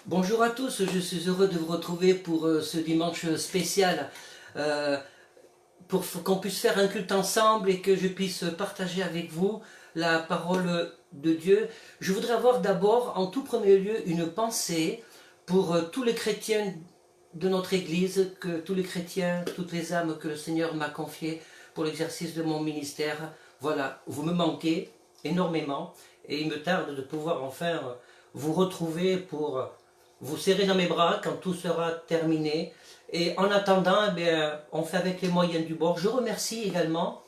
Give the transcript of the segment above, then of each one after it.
Bonjour à tous, je suis heureux de vous retrouver pour ce dimanche spécial, pour qu'on puisse faire un culte ensemble et que je puisse partager avec vous la parole de Dieu. Je voudrais avoir d'abord, en tout premier lieu, une pensée pour tous les chrétiens de notre Église, que tous les chrétiens, toutes les âmes que le Seigneur m'a confiées pour l'exercice de mon ministère. Voilà, vous me manquez énormément et il me tarde de pouvoir enfin vous retrouver pour vous serrer dans mes bras quand tout sera terminé. Et en attendant, eh bien, on fait avec les moyens du bord. Je remercie également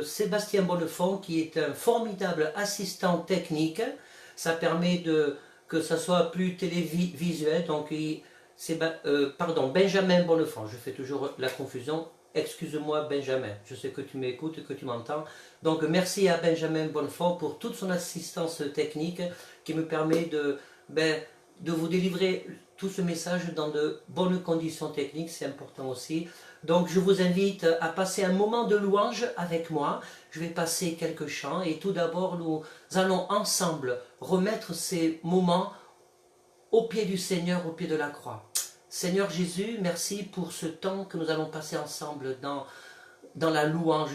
Sébastien Bonnefond, qui est un formidable assistant technique. Ça permet que ça soit plus télévisuel. Donc, Benjamin Bonnefond. Je fais toujours la confusion. Excuse-moi Benjamin, je sais que tu m'écoutes et que tu m'entends. Donc merci à Benjamin Bonnefond pour toute son assistance technique qui me permet de vous délivrer tout ce message dans de bonnes conditions techniques, c'est important aussi. Donc je vous invite à passer un moment de louange avec moi. Je vais passer quelques chants et tout d'abord nous allons ensemble remettre ces moments au pied du Seigneur, au pied de la croix. Seigneur Jésus, merci pour ce temps que nous allons passer ensemble dans la louange.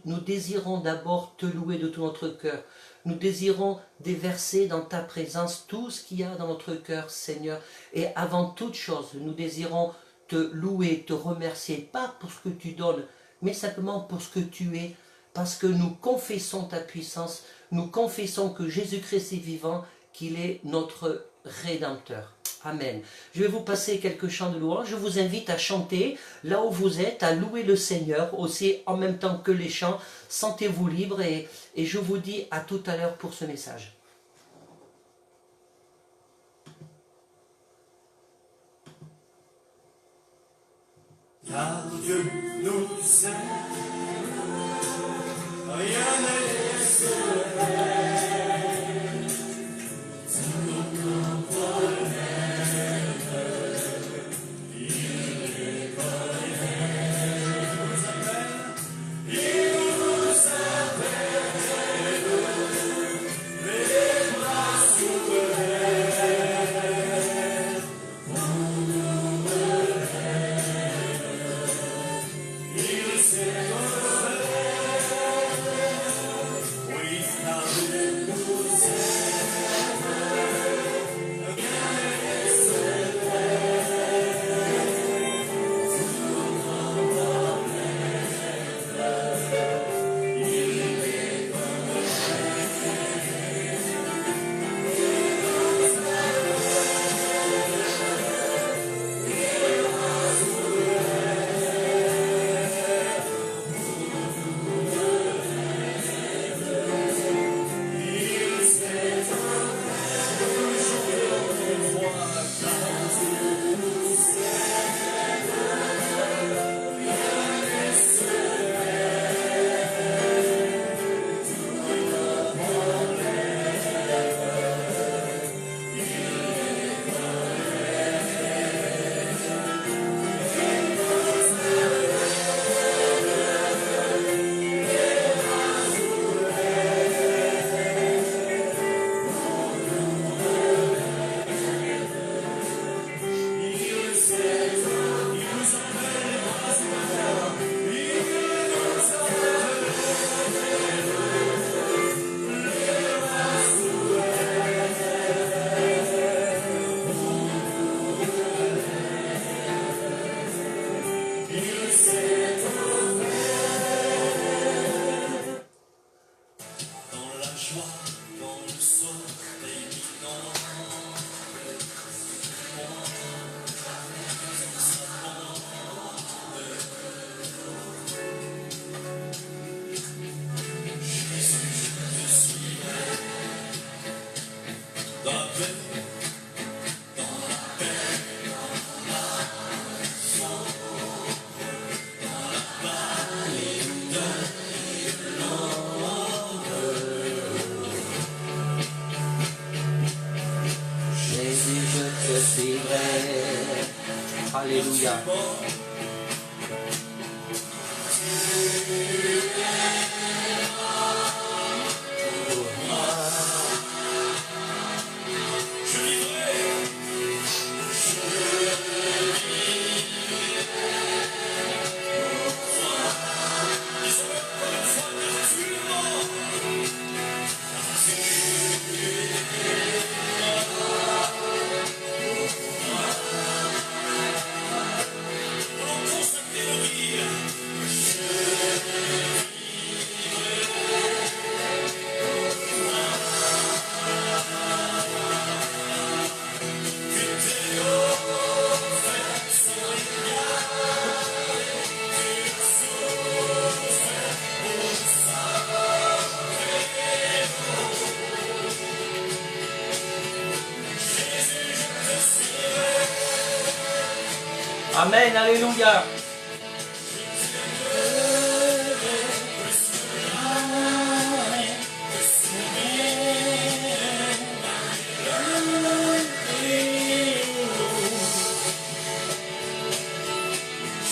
Nous désirons d'abord te louer de tout notre cœur. Nous désirons déverser dans ta présence tout ce qu'il y a dans notre cœur, Seigneur. Et avant toute chose, nous désirons te louer, te remercier, pas pour ce que tu donnes, mais simplement pour ce que tu es, parce que nous confessons ta puissance, nous confessons que Jésus-Christ est vivant, qu'il est notre Rédempteur. Amen. Je vais vous passer quelques chants de louange. Je vous invite à chanter là où vous êtes, à louer le Seigneur aussi en même temps que les chants. Sentez-vous libre et je vous dis à tout à l'heure pour ce message. Car Dieu nous aime, rien n'est laissé. Alléluia. Je vivrai Amen, alléluia.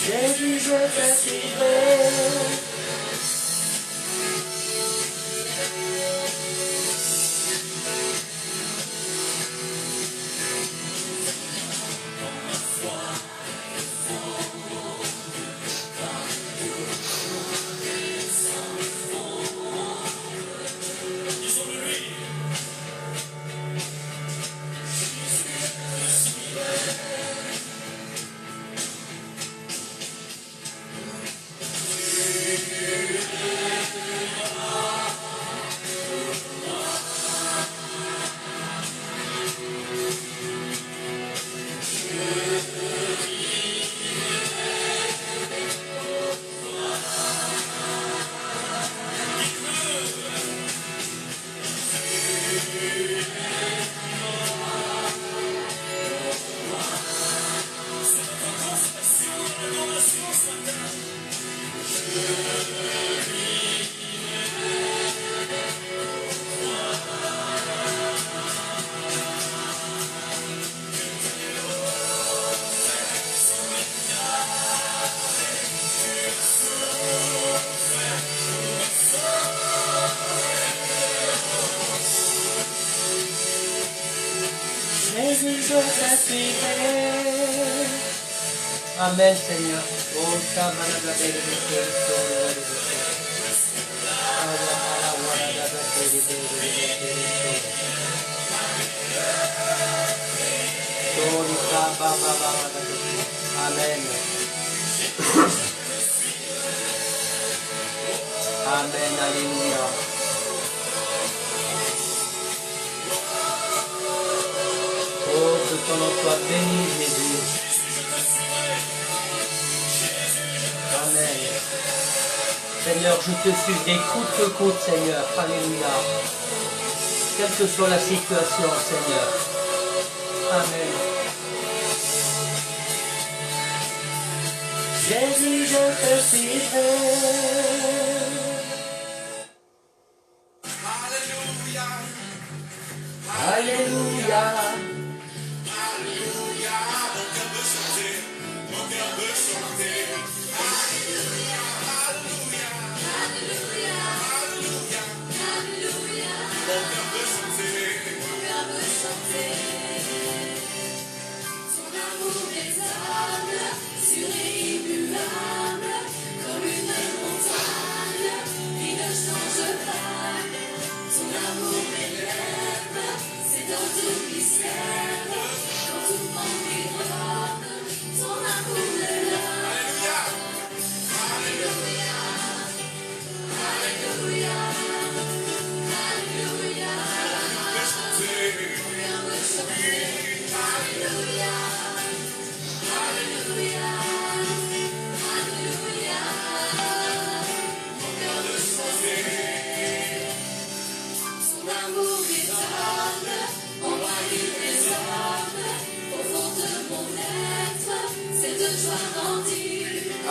Jésus, je te suivrai. Jésus, je te suivrai. Amen, Seigneur. Oh, Tamanagabele, Amen. Amen, alléluia. Oh, que ton nom soit béni, Jésus. Amen. Seigneur, je te suis des coûte que coûte, Seigneur. Alléluia. Quelle que soit la situation, Seigneur. Amen. Jésus, je te suivrai. Alléluia.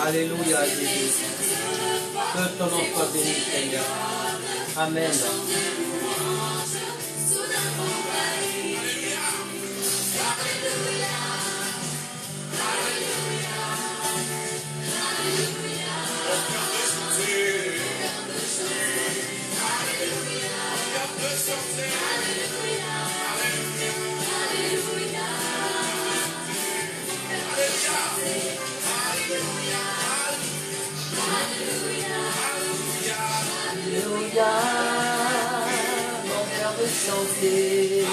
Alléluia, Jésus. Que ton nom soit béni, Seigneur. Amen. Alléluia. Mon cœur veut chanter.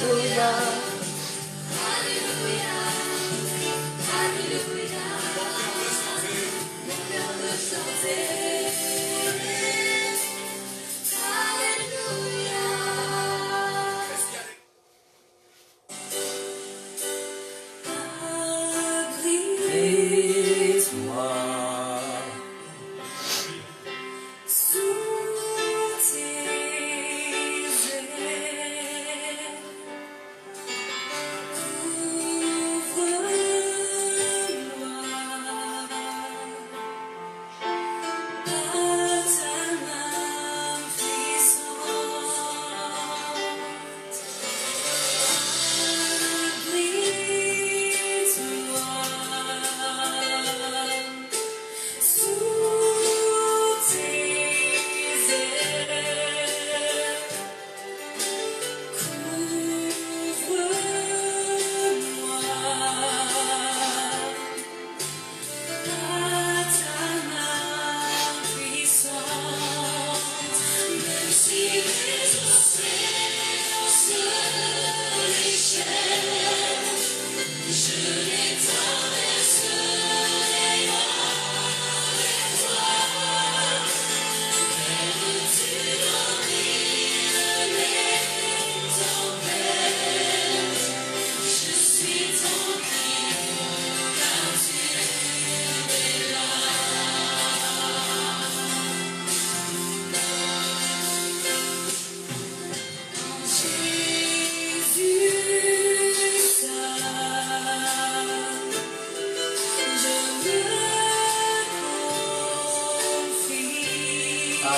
Alléluia. Brise-moi.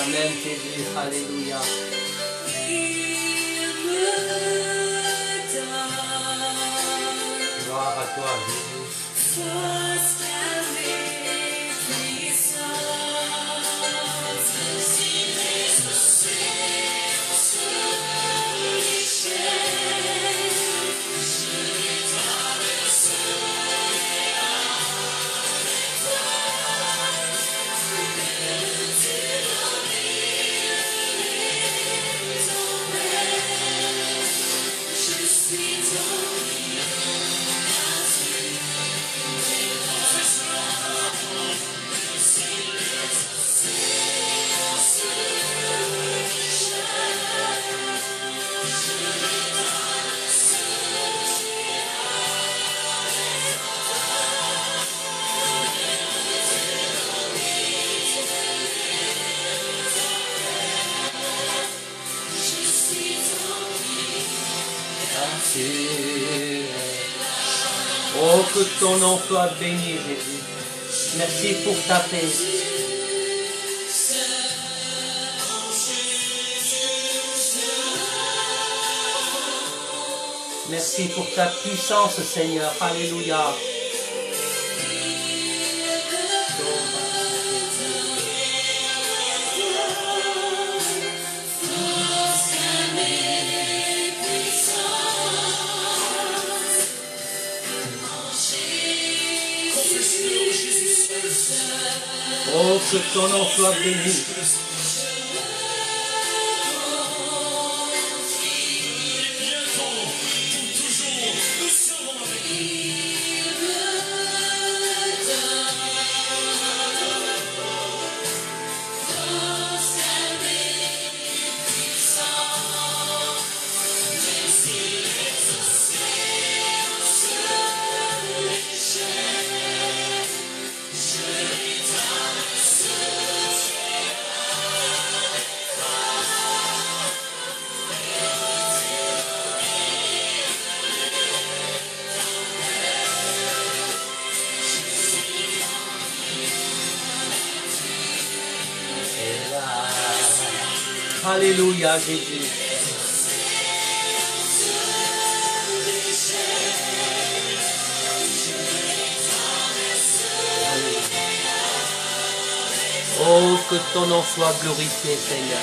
Amen Jésus, alléluia. Gloire à toi Jésus. Oh, que ton nom soit béni, Jésus. Merci pour ta paix. Merci pour ta puissance, Seigneur. Alléluia. Oh, que ton nom soit béni. Alléluia, Jésus. Oh, que ton nom soit glorifié, Seigneur.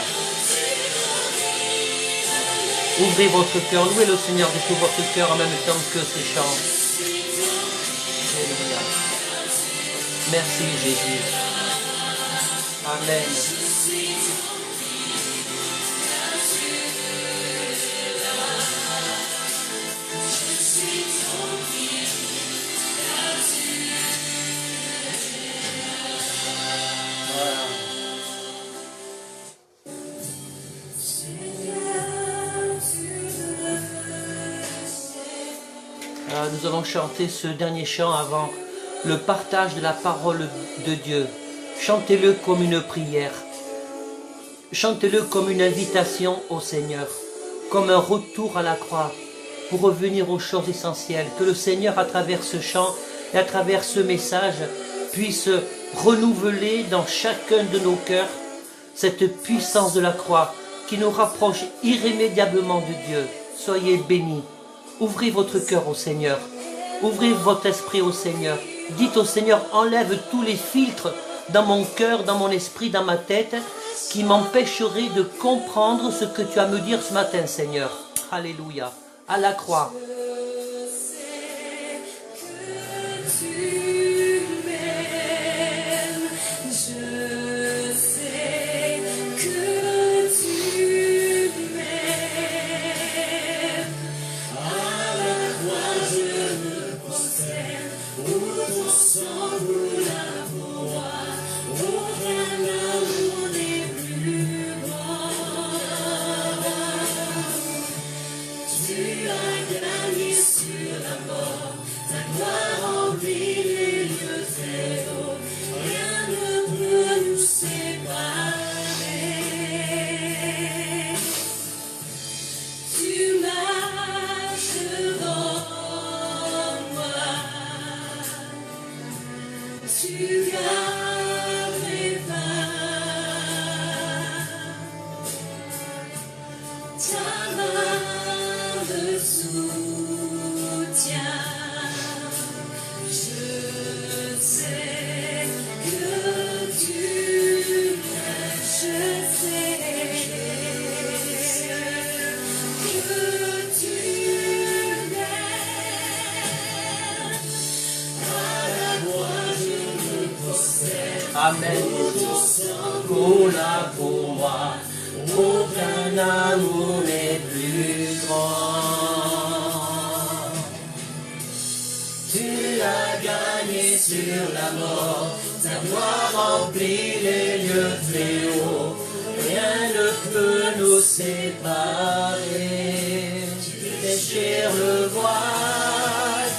Ouvrez votre cœur, louez le Seigneur de tout votre cœur en même temps que ces chants. Alléluia. Merci, Jésus. Amen. Nous allons chanter ce dernier chant avant le partage de la parole de Dieu. Chantez-le comme une prière. Chantez-le comme une invitation au Seigneur, comme un retour à la croix pour revenir aux choses essentielles. Que le Seigneur, à travers ce chant et à travers ce message, puisse renouveler dans chacun de nos cœurs cette puissance de la croix qui nous rapproche irrémédiablement de Dieu. Soyez bénis. Ouvrez votre cœur au Seigneur. Ouvrez votre esprit au Seigneur. Dites au Seigneur, enlève tous les filtres dans mon cœur, dans mon esprit, dans ma tête, qui m'empêcheraient de comprendre ce que tu as à me dire ce matin, Seigneur. Alléluia. À la croix. Tu as gagné. Amen. Là pour moi, aucun amour n'est plus grand. Tu as gagné sur la mort, ta gloire remplit les lieux très hauts. Rien ne peut nous séparer. Tu déchires le voile,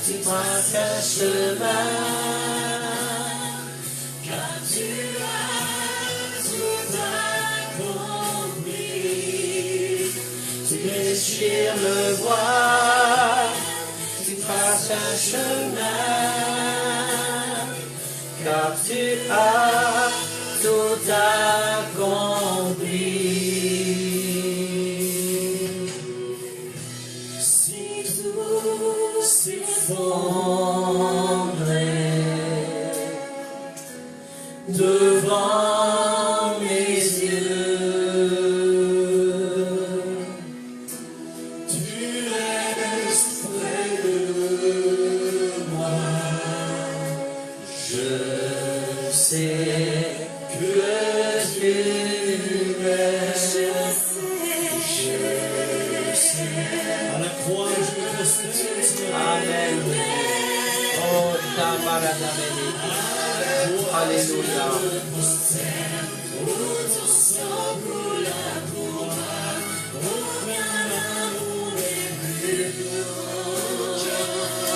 tu traces un chemin, car tu as tout accompli. Tu déchires le voile, tu traces un chemin, car tu as tout accompli. Si tout s'effondrait devant mes yeux, tu restes près de moi. Je sais que tu m'aimes. Je sais. À la croix, je me prosterne. Amen. Oh, Tabaradamene. Alléluia.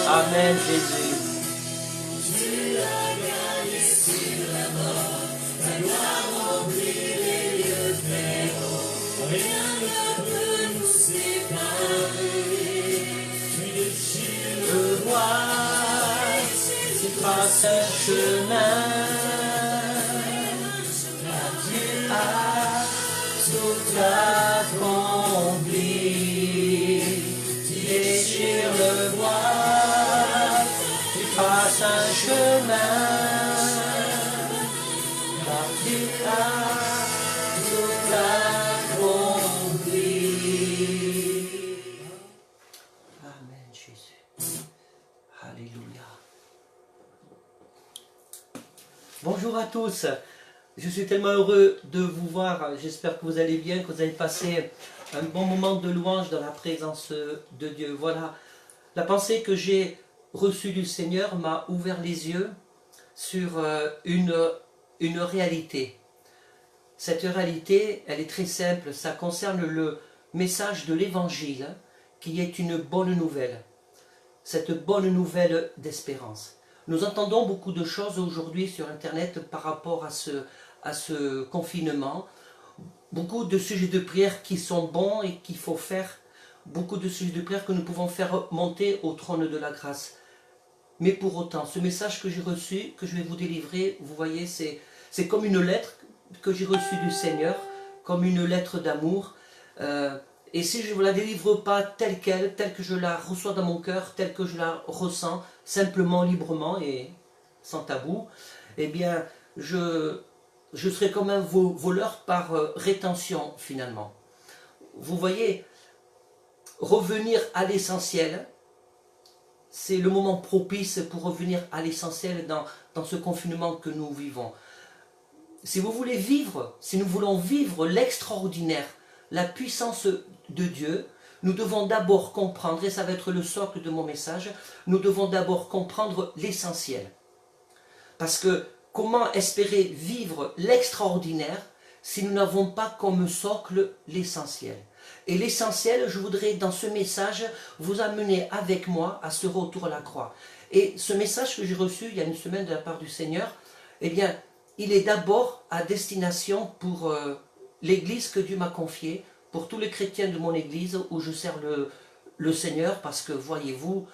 Amen, Jésus. Le voile, tu traces un chemin, tu as tout accompli. Tu déchires le voile, tu traces un chemin, car tu as tout accompli. Amen, Jésus. Alléluia. Bonjour à tous. Je suis tellement heureux de vous voir. J'espère que vous allez bien, que vous avez passé un bon moment de louange dans la présence de Dieu. Voilà, la pensée que j'ai reçue du Seigneur m'a ouvert les yeux sur une réalité. Cette réalité, elle est très simple. Ça concerne le message de l'Évangile, qui est une bonne nouvelle. Cette bonne nouvelle d'espérance. Nous entendons beaucoup de choses aujourd'hui sur Internet par rapport à ce confinement. Beaucoup de sujets de prière qui sont bons et qu'il faut faire. Beaucoup de sujets de prière que nous pouvons faire monter au trône de la grâce. Mais pour autant, ce message que j'ai reçu, que je vais vous délivrer, vous voyez, c'est comme une lettre que j'ai reçue du Seigneur, comme une lettre d'amour. Et si je ne vous la délivre pas telle qu'elle, telle que je la reçois dans mon cœur, telle que je la ressens, simplement, librement et sans tabou, eh bien, je serai comme un voleur par rétention, finalement. Vous voyez, revenir à l'essentiel, c'est le moment propice pour revenir à l'essentiel dans ce confinement que nous vivons. Si vous voulez vivre, si nous voulons vivre l'extraordinaire, la puissance de Dieu, nous devons d'abord comprendre, et ça va être le socle de mon message, nous devons d'abord comprendre l'essentiel. Parce que comment espérer vivre l'extraordinaire si nous n'avons pas comme socle l'essentiel? Et l'essentiel, je voudrais dans ce message vous amener avec moi à ce retour à la croix. Et ce message que j'ai reçu il y a une semaine de la part du Seigneur, eh bien, il est d'abord à destination pour l'Église que Dieu m'a confiée, pour tous les chrétiens de mon Église où je sers le Seigneur, parce que, voyez-vous,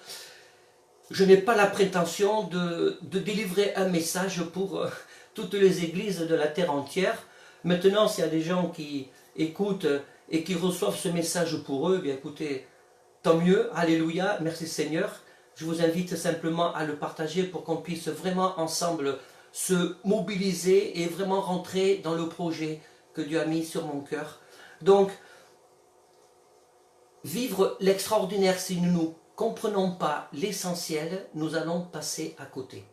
je n'ai pas la prétention de délivrer un message pour toutes les églises de la terre entière. Maintenant, s'il y a des gens qui écoutent et qui reçoivent ce message pour eux, bien écoutez, tant mieux, alléluia, merci Seigneur. Je vous invite simplement à le partager pour qu'on puisse vraiment ensemble se mobiliser et vraiment rentrer dans le projet que Dieu a mis sur mon cœur. Donc, vivre l'extraordinaire, si nous ne comprenons pas l'essentiel, nous allons passer à côté.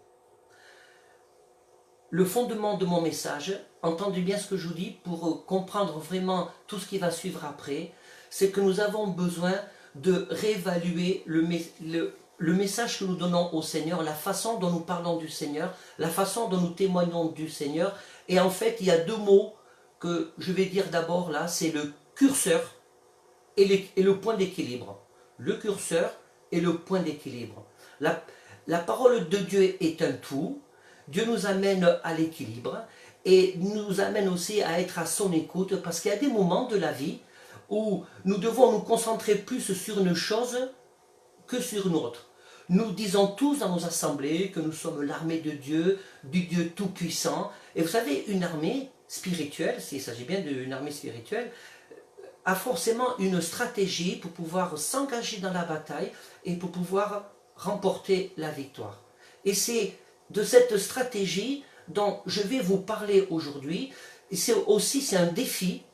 le fondement de mon message, entendez bien ce que je vous dis pour comprendre vraiment tout ce qui va suivre après, c'est que nous avons besoin de réévaluer le message que nous donnons au Seigneur, la façon dont nous parlons du Seigneur, la façon dont nous témoignons du Seigneur. Et en fait, il y a deux mots que je vais dire d'abord là, c'est le curseur et le point d'équilibre. Le curseur et le point d'équilibre. La parole de Dieu est un tout. Dieu nous amène à l'équilibre et nous amène aussi à être à son écoute, parce qu'il y a des moments de la vie où nous devons nous concentrer plus sur une chose que sur une autre. Nous disons tous dans nos assemblées que nous sommes l'armée de Dieu, du Dieu tout-puissant. Et vous savez, une armée spirituelle, s'il s'agit bien d'une armée spirituelle, a forcément une stratégie pour pouvoir s'engager dans la bataille et pour pouvoir remporter la victoire. Et c'est de cette stratégie dont je vais vous parler aujourd'hui. C'est un défi,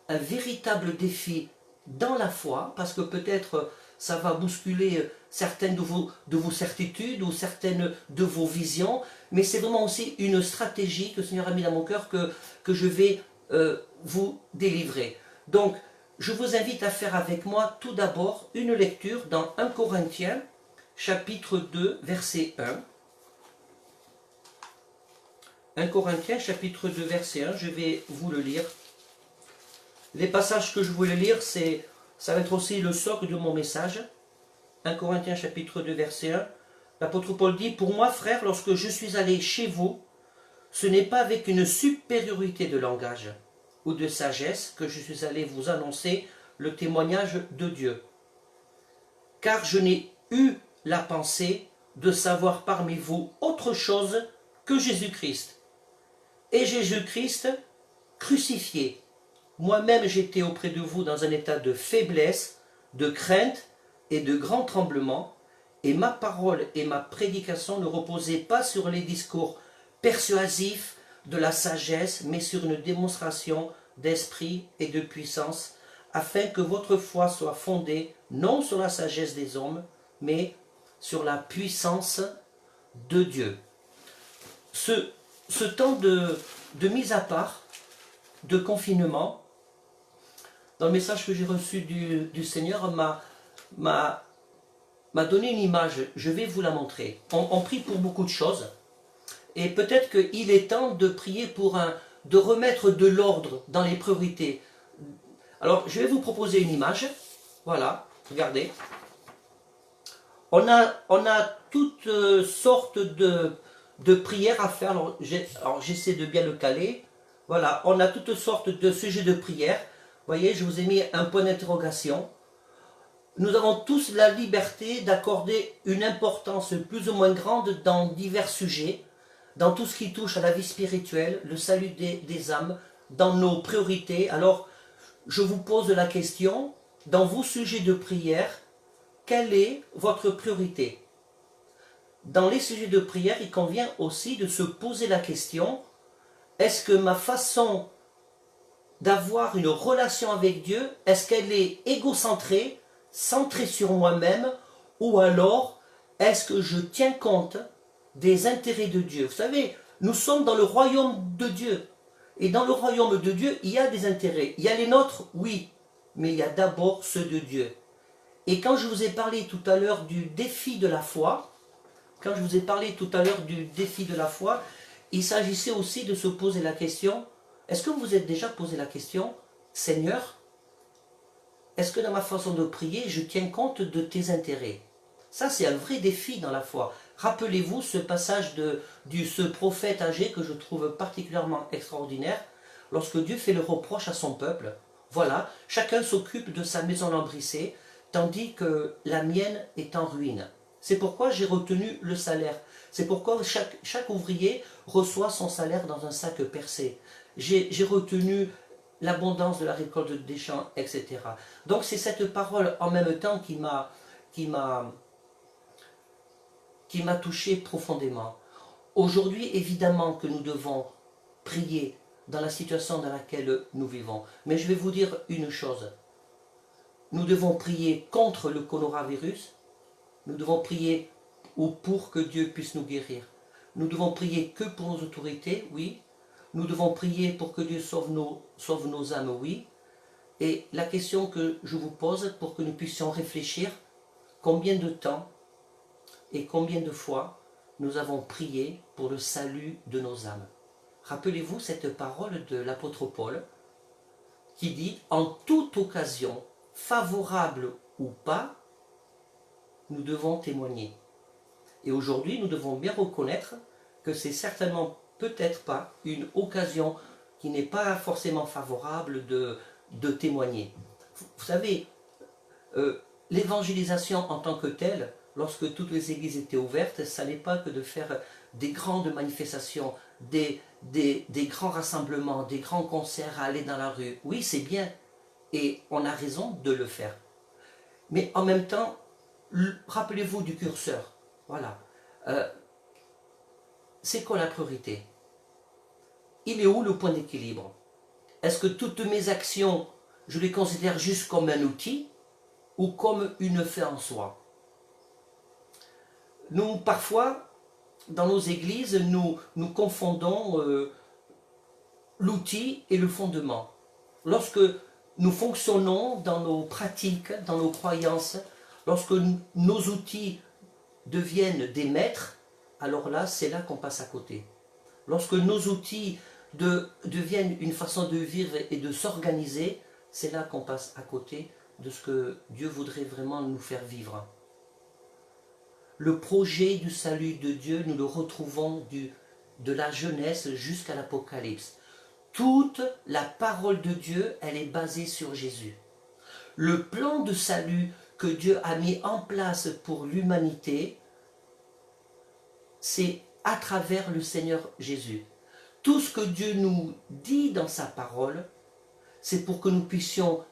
un véritable défi dans la foi, parce que peut-être ça va bousculer certaines de vos certitudes ou certaines de vos visions, mais c'est vraiment aussi une stratégie que le Seigneur a mis dans mon cœur que je vais vous délivrer. Donc, je vous invite à faire avec moi tout d'abord une lecture dans 1 Corinthiens, chapitre 2, verset 1. 1 Corinthiens, chapitre 2, verset 1, je vais vous le lire. Les passages que je voulais lire, ça va être aussi le socle de mon message. 1 Corinthiens, chapitre 2, verset 1. L'apôtre Paul dit, « Pour moi, frères, lorsque je suis allé chez vous, ce n'est pas avec une supériorité de langage ou de sagesse que je suis allé vous annoncer le témoignage de Dieu. Car je n'ai eu la pensée de savoir parmi vous autre chose que Jésus-Christ. Et Jésus-Christ crucifié. Moi-même j'étais auprès de vous dans un état de faiblesse, de crainte et de grand tremblement, et ma parole et ma prédication ne reposaient pas sur les discours persuasifs de la sagesse, mais sur une démonstration d'esprit et de puissance, afin que votre foi soit fondée non sur la sagesse des hommes, mais sur la puissance de Dieu. » Ce temps de mise à part, de confinement, dans le message que j'ai reçu du Seigneur, m'a donné une image. Je vais vous la montrer. On prie pour beaucoup de choses, et peut-être qu'il est temps de prier de remettre de l'ordre dans les priorités. Alors, je vais vous proposer une image. Voilà, regardez. On a toutes sortes de prières à faire. Alors, j'essaie de bien le caler. Voilà, on a toutes sortes de sujets de prière. Vous voyez, je vous ai mis un point d'interrogation. Nous avons tous la liberté d'accorder une importance plus ou moins grande dans divers sujets, dans tout ce qui touche à la vie spirituelle, le salut des âmes, dans nos priorités. Alors, je vous pose la question, dans vos sujets de prière, quelle est votre priorité? Dans les sujets de prière, il convient aussi de se poser la question, est-ce que ma façon d'avoir une relation avec Dieu, est-ce qu'elle est égocentrée, centrée sur moi-même, ou alors est-ce que je tiens compte des intérêts de Dieu? Vous savez, nous sommes dans le royaume de Dieu, et dans le royaume de Dieu, il y a des intérêts. Il y a les nôtres, oui, mais il y a d'abord ceux de Dieu. Et quand je vous ai parlé tout à l'heure du défi de la foi, il s'agissait aussi de se poser la question, est-ce que vous vous êtes déjà posé la question, Seigneur, est-ce que dans ma façon de prier, je tiens compte de tes intérêts? Ça, c'est un vrai défi dans la foi. Rappelez-vous ce passage ce prophète âgé que je trouve particulièrement extraordinaire, lorsque Dieu fait le reproche à son peuple. Voilà, chacun s'occupe de sa maison lambrissée, tandis que la mienne est en ruine. C'est pourquoi j'ai retenu le salaire. C'est pourquoi chaque ouvrier reçoit son salaire dans un sac percé. J'ai retenu l'abondance de la récolte des champs, etc. Donc c'est cette parole en même temps qui m'a touché profondément. Aujourd'hui, évidemment que nous devons prier dans la situation dans laquelle nous vivons. Mais je vais vous dire une chose. Nous devons prier contre le coronavirus. Nous devons prier ou pour que Dieu puisse nous guérir. Nous devons prier que pour nos autorités, oui. Nous devons prier pour que Dieu sauve nos âmes, oui. Et la question que je vous pose pour que nous puissions réfléchir, combien de temps et combien de fois nous avons prié pour le salut de nos âmes? Rappelez-vous cette parole de l'apôtre Paul qui dit « En toute occasion, favorable ou pas, nous devons témoigner. » Et aujourd'hui, nous devons bien reconnaître que c'est certainement peut-être pas une occasion qui n'est pas forcément favorable de témoigner. Vous savez, l'évangélisation en tant que telle, lorsque toutes les églises étaient ouvertes, ça n'est pas que de faire des grandes manifestations, des grands rassemblements, des grands concerts à aller dans la rue. Oui, c'est bien, et on a raison de le faire. Mais en même temps, rappelez-vous du curseur. Voilà. C'est quoi la priorité? Il est où le point d'équilibre? Est-ce que toutes mes actions, je les considère juste comme un outil ou comme une fin en soi? Nous, parfois, dans nos églises, nous confondons l'outil et le fondement. Lorsque nous fonctionnons dans nos pratiques, dans nos croyances, lorsque nos outils deviennent des maîtres, alors là, c'est là qu'on passe à côté. Lorsque nos outils deviennent une façon de vivre et de s'organiser, c'est là qu'on passe à côté de ce que Dieu voudrait vraiment nous faire vivre. Le projet du salut de Dieu, nous le retrouvons de la Genèse jusqu'à l'Apocalypse. Toute la parole de Dieu, elle est basée sur Jésus. Le plan de salut que Dieu a mis en place pour l'humanité, c'est à travers le Seigneur Jésus. Tout ce que Dieu nous dit dans sa parole, c'est pour que nous puissions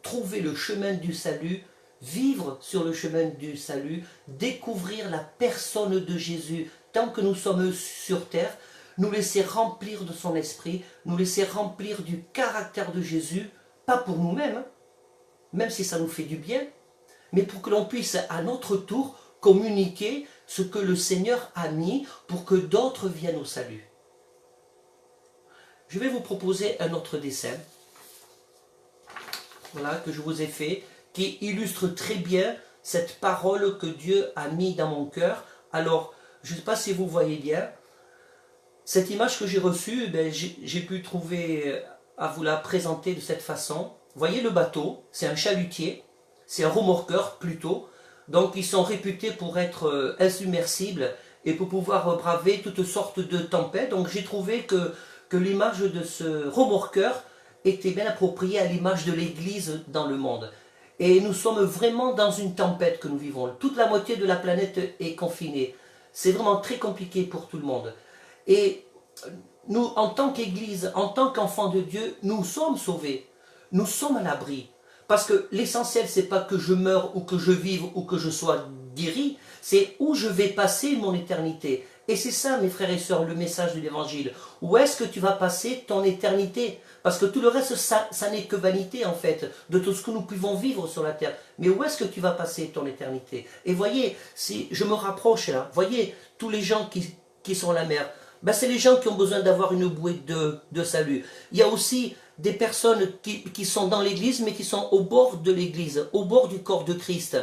trouver le chemin du salut, vivre sur le chemin du salut, découvrir la personne de Jésus tant que nous sommes sur terre, nous laisser remplir de son esprit, nous laisser remplir du caractère de Jésus, pas pour nous-mêmes, même si ça nous fait du bien, mais pour que l'on puisse à notre tour communiquer ce que le Seigneur a mis pour que d'autres viennent au salut. Je vais vous proposer un autre dessin, voilà, que je vous ai fait, qui illustre très bien cette parole que Dieu a mis dans mon cœur. Alors, je ne sais pas si vous voyez bien, cette image que j'ai reçue, j'ai pu trouver à vous la présenter de cette façon. Vous voyez le bateau, c'est un chalutier, c'est un remorqueur plutôt, donc ils sont réputés pour être insubmersibles et pour pouvoir braver toutes sortes de tempêtes. Donc j'ai trouvé que l'image de ce remorqueur était bien appropriée à l'image de l'Église dans le monde. Et nous sommes vraiment dans une tempête que nous vivons. Toute la moitié de la planète est confinée. C'est vraiment très compliqué pour tout le monde. Et nous, en tant qu'Église, en tant qu'enfants de Dieu, nous sommes sauvés. Nous sommes à l'abri. Parce que l'essentiel, c'est pas que je meure ou que je vive ou que je sois guéri, c'est où je vais passer mon éternité. Et c'est ça, mes frères et sœurs, le message de l'Évangile. Où est-ce que tu vas passer ton éternité? Parce que tout le reste, ça n'est que vanité, en fait, de tout ce que nous pouvons vivre sur la terre. Mais où est-ce que tu vas passer ton éternité? Et voyez, si je me rapproche là, voyez, tous les gens qui sont à la mer, c'est les gens qui ont besoin d'avoir une bouée de salut. Il y a aussi des personnes qui sont dans l'église, mais qui sont au bord de l'église, au bord du corps de Christ,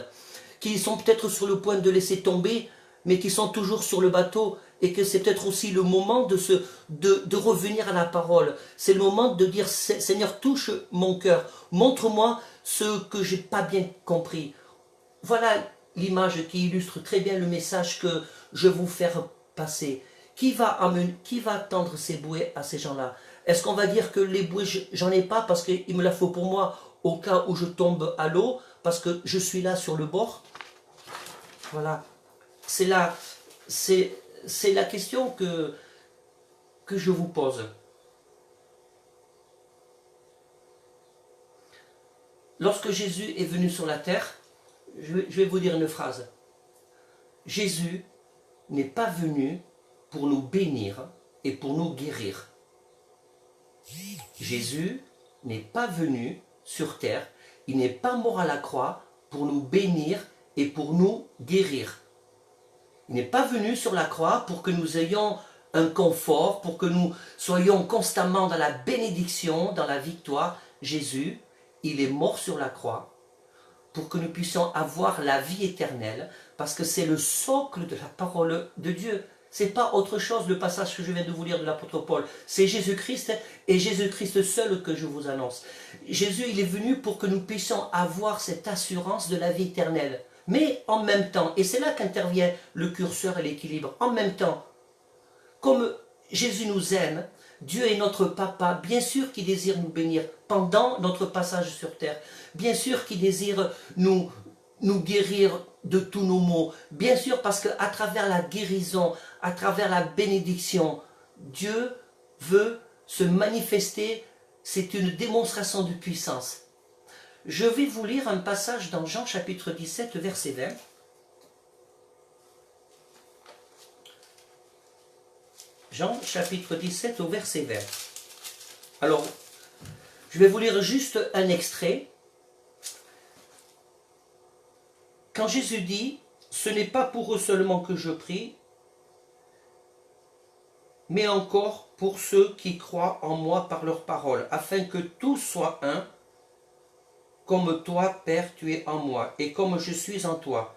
qui sont peut-être sur le point de laisser tomber, mais qui sont toujours sur le bateau, et que c'est peut-être aussi le moment de revenir à la parole. C'est le moment de dire, Seigneur, touche mon cœur, montre-moi ce que j'ai pas bien compris. Voilà l'image qui illustre très bien le message que je vais vous faire passer. Qui va tendre ces bouées à ces gens-là? Est-ce qu'on va dire que les bouées, j'en ai pas parce qu'il me la faut pour moi au cas où je tombe à l'eau, parce que je suis là sur le bord? Voilà. C'est la question que je vous pose. Lorsque Jésus est venu sur la terre, je vais vous dire une phrase. Jésus n'est pas venu pour nous bénir et pour nous guérir. Jésus n'est pas venu sur terre, il n'est pas mort à la croix pour nous bénir et pour nous guérir. Il n'est pas venu sur la croix pour que nous ayons un confort, pour que nous soyons constamment dans la bénédiction, dans la victoire. Jésus, il est mort sur la croix pour que nous puissions avoir la vie éternelle, parce que c'est le socle de la parole de Dieu. C'est pas autre chose, le passage que je viens de vous lire de l'apôtre Paul. C'est Jésus-Christ et Jésus-Christ seul que je vous annonce. Jésus, il est venu pour que nous puissions avoir cette assurance de la vie éternelle. Mais en même temps, et c'est là qu'intervient le curseur et l'équilibre, en même temps, comme Jésus nous aime, Dieu est notre papa, bien sûr qu'il désire nous bénir pendant notre passage sur terre, bien sûr qu'il désire nous guérir de tous nos maux, bien sûr parce qu'à travers la guérison, à travers la bénédiction, Dieu veut se manifester, c'est une démonstration de puissance. Je vais vous lire un passage dans Jean chapitre 17, verset 20. Jean chapitre 17 au verset 20. Alors, je vais vous lire juste un extrait. Quand Jésus dit, ce n'est pas pour eux seulement que je prie, mais encore pour ceux qui croient en moi par leur parole, afin que tous soient un, comme toi, Père, tu es en moi, et comme je suis en toi,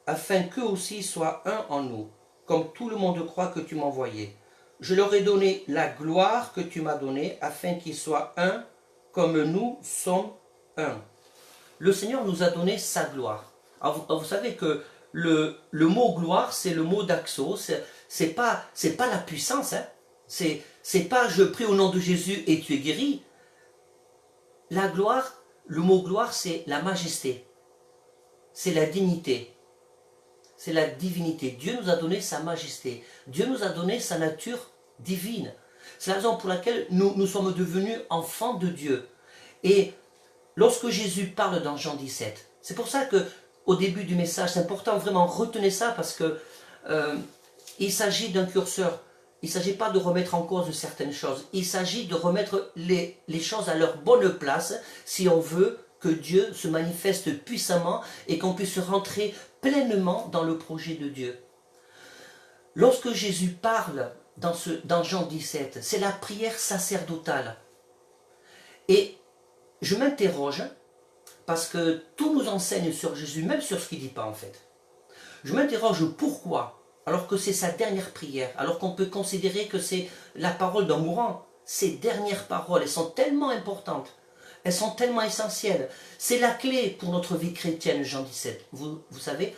afin qu'eux aussi soient un en nous, comme tout le monde croit que tu m'as envoyé. Je leur ai donné la gloire que tu m'as donnée, afin qu'ils soient un, comme nous sommes un. Le Seigneur nous a donné sa gloire. Alors, vous savez que le mot gloire, c'est le mot d'axo, c'est pas la puissance, hein. C'est pas je prie au nom de Jésus et tu es guéri. La gloire, le mot gloire, c'est la majesté, c'est la dignité, c'est la divinité. Dieu nous a donné sa majesté, Dieu nous a donné sa nature divine. C'est la raison pour laquelle nous sommes devenus enfants de Dieu. Et lorsque Jésus parle dans Jean 17, c'est pour ça que au début du message, c'est important vraiment retenez ça parce que il s'agit d'un curseur. Il ne s'agit pas de remettre en cause certaines choses. Il s'agit de remettre les choses à leur bonne place si on veut que Dieu se manifeste puissamment et qu'on puisse rentrer pleinement dans le projet de Dieu. Lorsque Jésus parle dans Jean 17, c'est la prière sacerdotale. Et je m'interroge, parce que tout nous enseigne sur Jésus, même sur ce qu'il ne dit pas en fait. Je m'interroge pourquoi, alors que c'est sa dernière prière, alors qu'on peut considérer que c'est la parole d'un mourant, ces dernières paroles, elles sont tellement importantes, elles sont tellement essentielles. C'est la clé pour notre vie chrétienne, Jean 17. Vous savez,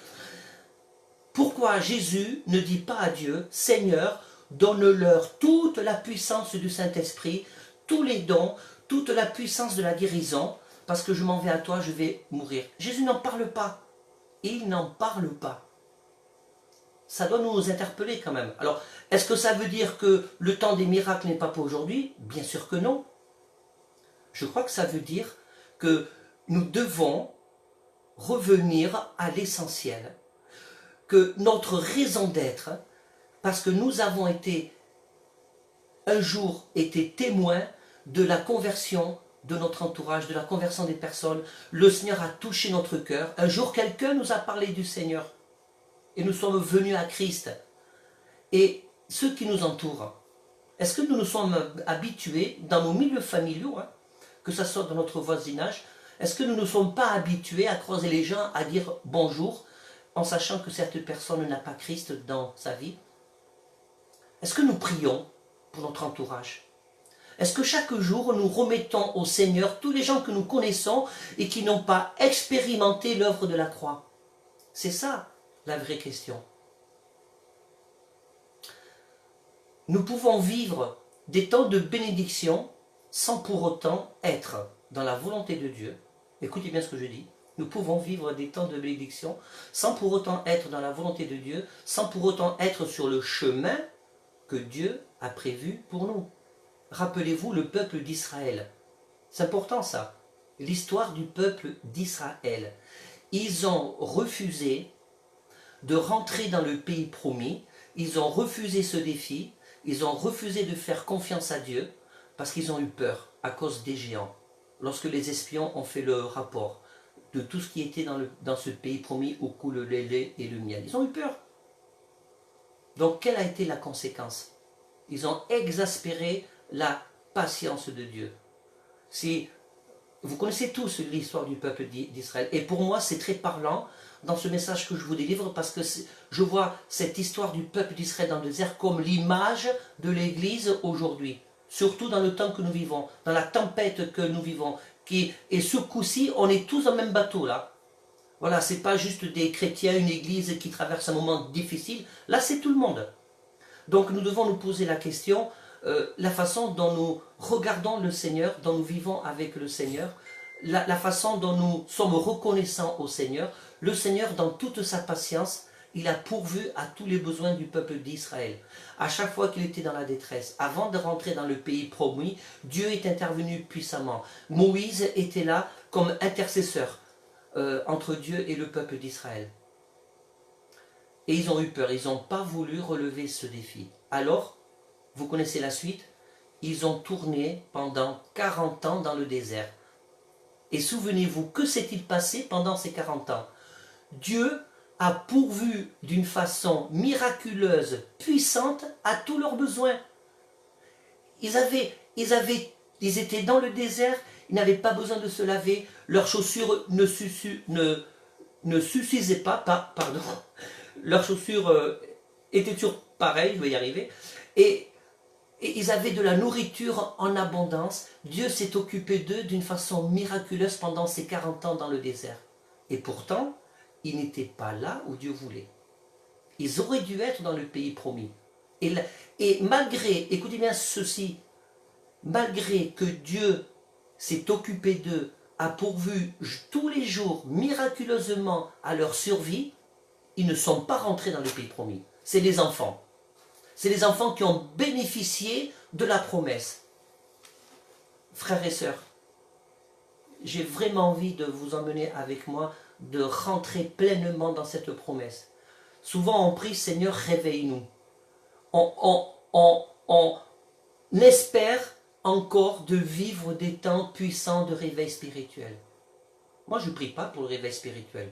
pourquoi Jésus ne dit pas à Dieu, Seigneur, donne-leur toute la puissance du Saint-Esprit, tous les dons, toute la puissance de la guérison, parce que je m'en vais à toi, je vais mourir. Jésus n'en parle pas. Il n'en parle pas. Ça doit nous interpeller quand même. Alors, est-ce que ça veut dire que le temps des miracles n'est pas pour aujourd'hui? Bien sûr que non. Je crois que ça veut dire que nous devons revenir à l'essentiel. Que notre raison d'être, parce que nous avons été, un jour, été témoins de la conversion de notre entourage, de la conversion des personnes. Le Seigneur a touché notre cœur. Un jour, quelqu'un nous a parlé du Seigneur. Et nous sommes venus à Christ. Et ceux qui nous entourent, est-ce que nous nous sommes habitués, dans nos milieux familiaux, hein, que ce soit dans notre voisinage, est-ce que nous ne sommes pas habitués à croiser les gens, à dire bonjour, en sachant que cette personne n'a pas Christ dans sa vie? Est-ce que nous prions pour notre entourage? Est-ce que chaque jour nous remettons au Seigneur tous les gens que nous connaissons et qui n'ont pas expérimenté l'œuvre de la croix? C'est ça la vraie question. Nous pouvons vivre des temps de bénédiction sans pour autant être dans la volonté de Dieu. Écoutez bien ce que je dis. Nous pouvons vivre des temps de bénédiction sans pour autant être dans la volonté de Dieu, sans pour autant être sur le chemin que Dieu a prévu pour nous. Rappelez-vous le peuple d'Israël. C'est important ça. L'histoire du peuple d'Israël. Ils ont refusé de rentrer dans le pays promis. Ils ont refusé ce défi. Ils ont refusé de faire confiance à Dieu parce qu'ils ont eu peur à cause des géants. Lorsque les espions ont fait le rapport de tout ce qui était dans ce pays promis où coule le lait et le miel. Ils ont eu peur. Donc quelle a été la conséquence? Ils ont exaspéré la patience de Dieu. Si vous connaissez tous l'histoire du peuple d'Israël, et pour moi c'est très parlant dans ce message que je vous délivre, parce que je vois cette histoire du peuple d'Israël dans le désert comme l'image de l'Église aujourd'hui, surtout dans le temps que nous vivons, dans la tempête que nous vivons, et ce coup-ci, on est tous dans le même bateau là. Voilà, c'est pas juste des chrétiens, une Église qui traverse un moment difficile, là c'est tout le monde. Donc nous devons nous poser la question, la façon dont nous regardons le Seigneur, dont nous vivons avec le Seigneur, la façon dont nous sommes reconnaissants au Seigneur. Le Seigneur, dans toute sa patience, il a pourvu à tous les besoins du peuple d'Israël. À chaque fois qu'il était dans la détresse, avant de rentrer dans le pays promis, Dieu est intervenu puissamment. Moïse était là comme intercesseur entre Dieu et le peuple d'Israël. Et ils ont eu peur, ils n'ont pas voulu relever ce défi. Alors, vous connaissez la suite, ils ont tourné pendant 40 ans dans le désert. Et souvenez-vous, que s'est-il passé pendant ces 40 ans? Dieu a pourvu d'une façon miraculeuse, puissante, à tous leurs besoins. Ils étaient dans le désert, ils n'avaient pas besoin de se laver, leurs chaussures ne suffisaient pas, pardon, leurs chaussures étaient toujours pareilles, je vais y arriver, et ils avaient de la nourriture en abondance. Dieu s'est occupé d'eux d'une façon miraculeuse pendant ces 40 ans dans le désert. Et pourtant, ils n'étaient pas là où Dieu voulait. Ils auraient dû être dans le pays promis. Et malgré, écoutez bien ceci, malgré que Dieu s'est occupé d'eux, a pourvu tous les jours miraculeusement à leur survie, ils ne sont pas rentrés dans le pays promis. C'est les enfants. C'est les enfants qui ont bénéficié de la promesse. Frères et sœurs, j'ai vraiment envie de vous emmener avec moi, de rentrer pleinement dans cette promesse. Souvent on prie, Seigneur, réveille-nous. On espère encore de vivre des temps puissants de réveil spirituel. Moi je ne prie pas pour le réveil spirituel,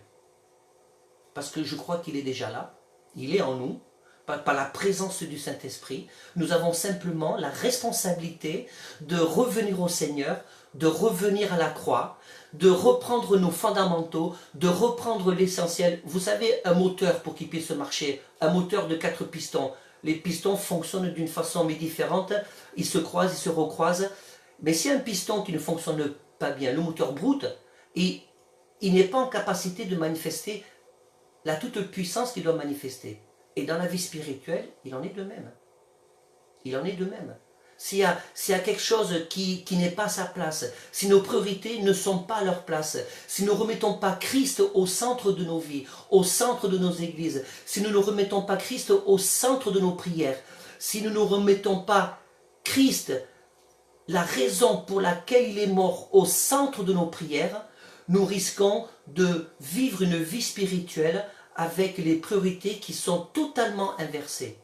parce que je crois qu'il est déjà là, il est en nous, par la présence du Saint-Esprit. Nous avons simplement la responsabilité de revenir au Seigneur, de revenir à la croix, de reprendre nos fondamentaux, de reprendre l'essentiel. Vous savez, un moteur, pour qu'il puisse marcher, un moteur de 4 pistons, les pistons fonctionnent d'une façon mais différente, ils se croisent, ils se recroisent. Mais si un piston qui ne fonctionne pas bien, le moteur broute, il n'est pas en capacité de manifester la toute puissance qu'il doit manifester. Et dans la vie spirituelle, il en est de même. Il en est de même. S'il y a quelque chose qui n'est pas à sa place, si nos priorités ne sont pas à leur place, si nous ne remettons pas Christ au centre de nos vies, au centre de nos églises, si nous ne remettons pas Christ au centre de nos prières, si nous ne remettons pas Christ, la raison pour laquelle il est mort, au centre de nos prières, nous risquons de vivre une vie spirituelle avec les priorités qui sont totalement inversées.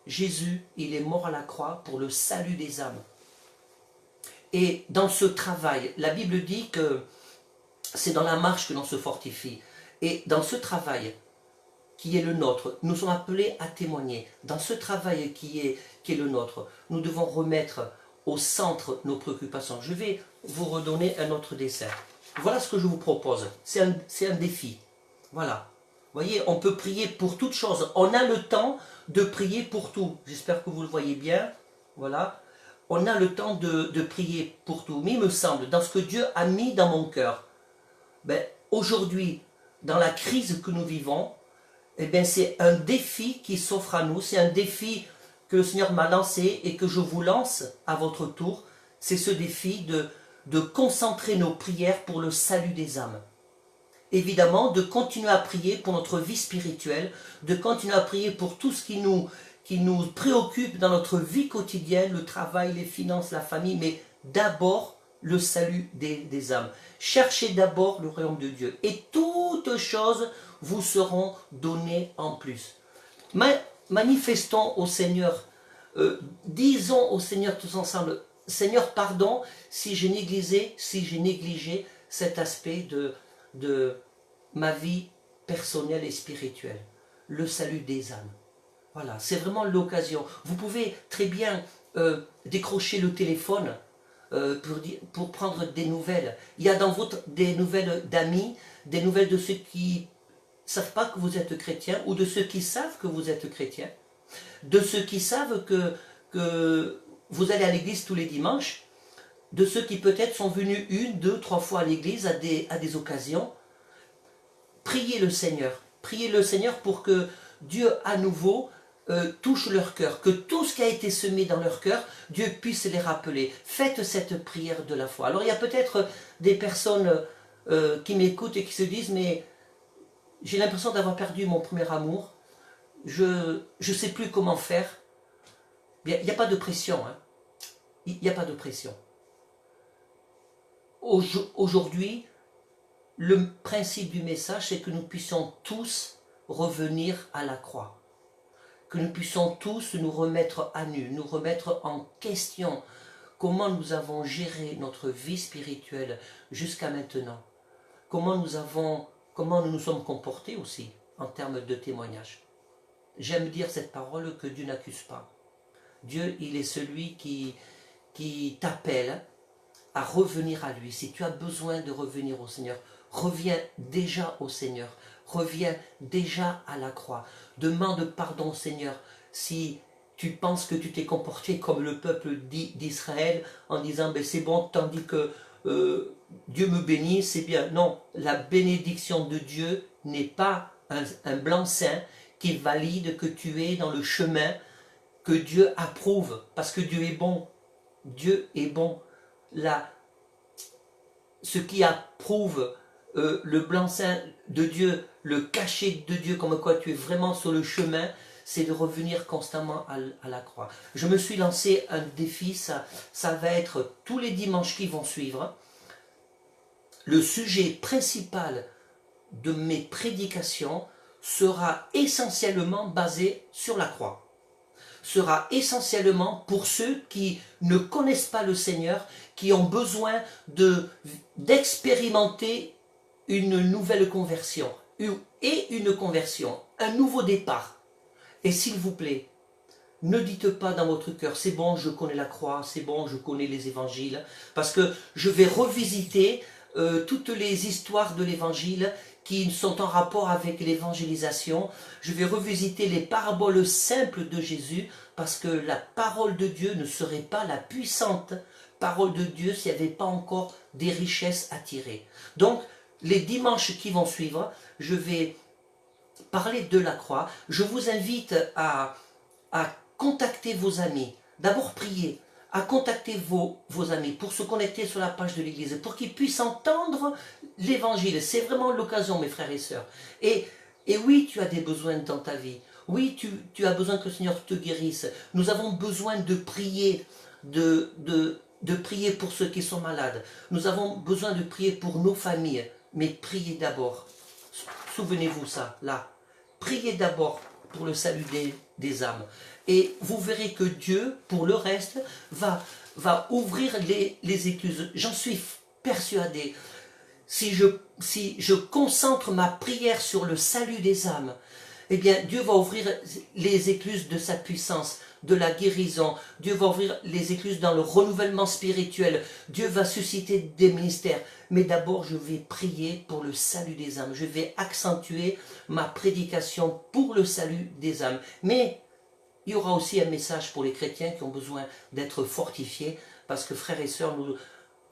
Jésus, il est mort à la croix pour le salut des âmes. Et dans ce travail, la Bible dit que c'est dans la marche que l'on se fortifie. Et dans ce travail qui est le nôtre, nous sommes appelés à témoigner. Dans ce travail qui est le nôtre, nous devons remettre au centre nos préoccupations. Je vais vous redonner un autre dessin. Voilà ce que je vous propose. C'est un défi. Voilà. Vous voyez, on peut prier pour toutes choses. On a le temps de prier pour tout. J'espère que vous le voyez bien. Voilà. On a le temps de prier pour tout. Mais il me semble, dans ce que Dieu a mis dans mon cœur, aujourd'hui, dans la crise que nous vivons, c'est un défi qui s'offre à nous. C'est un défi que le Seigneur m'a lancé et que je vous lance à votre tour. C'est ce défi de concentrer nos prières pour le salut des âmes. Évidemment, de continuer à prier pour notre vie spirituelle, de continuer à prier pour tout ce qui nous préoccupe dans notre vie quotidienne, le travail, les finances, la famille, mais d'abord le salut des âmes. Cherchez d'abord le royaume de Dieu et toutes choses vous seront données en plus. Manifestons au Seigneur, disons au Seigneur tous ensemble, Seigneur, pardon si j'ai négligé cet aspect de ma vie personnelle et spirituelle, le salut des âmes. Voilà, c'est vraiment l'occasion. Vous pouvez très bien décrocher le téléphone pour prendre des nouvelles. Il y a dans votre des nouvelles d'amis, des nouvelles de ceux qui ne savent pas que vous êtes chrétien ou de ceux qui savent que vous êtes chrétien, de ceux qui savent que vous allez à l'église tous les dimanches, de ceux qui peut-être sont venus 1, 2, 3 fois à l'église à des occasions. Priez le Seigneur pour que Dieu à nouveau touche leur cœur, que tout ce qui a été semé dans leur cœur, Dieu puisse les rappeler. Faites cette prière de la foi. Alors il y a peut-être des personnes qui m'écoutent et qui se disent, mais j'ai l'impression d'avoir perdu mon premier amour, je ne sais plus comment faire. Il n'y a pas de pression, hein. Il n'y a pas de pression. Aujourd'hui, le principe du message, c'est que nous puissions tous revenir à la croix. Que nous puissions tous nous remettre à nu, nous remettre en question comment nous avons géré notre vie spirituelle jusqu'à maintenant. Comment nous nous sommes comportés aussi en termes de témoignage. J'aime dire cette parole que Dieu n'accuse pas. Dieu, il est celui qui t'appelle à revenir à lui. Si tu as besoin de revenir au Seigneur, reviens déjà au Seigneur. Reviens déjà à la croix. Demande pardon au Seigneur si tu penses que tu t'es comporté comme le peuple d'Israël en disant ben c'est bon, tandis que Dieu me bénit, c'est bien. Non, la bénédiction de Dieu n'est pas un blanc-seing qui valide que tu es dans le chemin que Dieu approuve, parce que Dieu est bon. Dieu est bon. Ce qui approuve le blanc-seing de Dieu, le cachet de Dieu, comme quoi tu es vraiment sur le chemin, c'est de revenir constamment à la croix. Je me suis lancé un défi, ça va être tous les dimanches qui vont suivre. Le sujet principal de mes prédications sera essentiellement basé sur la croix. Sera essentiellement pour ceux qui ne connaissent pas le Seigneur, qui ont besoin d'expérimenter une nouvelle conversion, et une conversion, un nouveau départ. Et s'il vous plaît, ne dites pas dans votre cœur, c'est bon, je connais la croix, c'est bon, je connais les évangiles, parce que je vais revisiter toutes les histoires de l'évangile qui sont en rapport avec l'évangélisation. Je vais revisiter les paraboles simples de Jésus, parce que la parole de Dieu ne serait pas la puissante parole de Dieu s'il n'y avait pas encore des richesses à tirer. Donc, les dimanches qui vont suivre, je vais parler de la croix. Je vous invite à contacter vos amis. D'abord prier, à contacter vos amis pour se connecter sur la page de l'église, pour qu'ils puissent entendre l'évangile. C'est vraiment l'occasion, mes frères et sœurs. Et oui, tu as des besoins dans ta vie. Oui, tu as besoin que le Seigneur te guérisse. Nous avons besoin de prier, de prier pour ceux qui sont malades. Nous avons besoin de prier pour nos familles. Mais priez d'abord. Souvenez-vous ça, là. Priez d'abord pour le salut des âmes. Et vous verrez que Dieu, pour le reste, va ouvrir les écluses. J'en suis persuadé. Si je concentre ma prière sur le salut des âmes, eh bien Dieu va ouvrir les écluses de sa puissance, de la guérison. Dieu va ouvrir les écluses dans le renouvellement spirituel. Dieu va susciter des ministères. Mais d'abord, je vais prier pour le salut des âmes. Je vais accentuer ma prédication pour le salut des âmes. Mais il y aura aussi un message pour les chrétiens qui ont besoin d'être fortifiés, parce que frères et sœurs,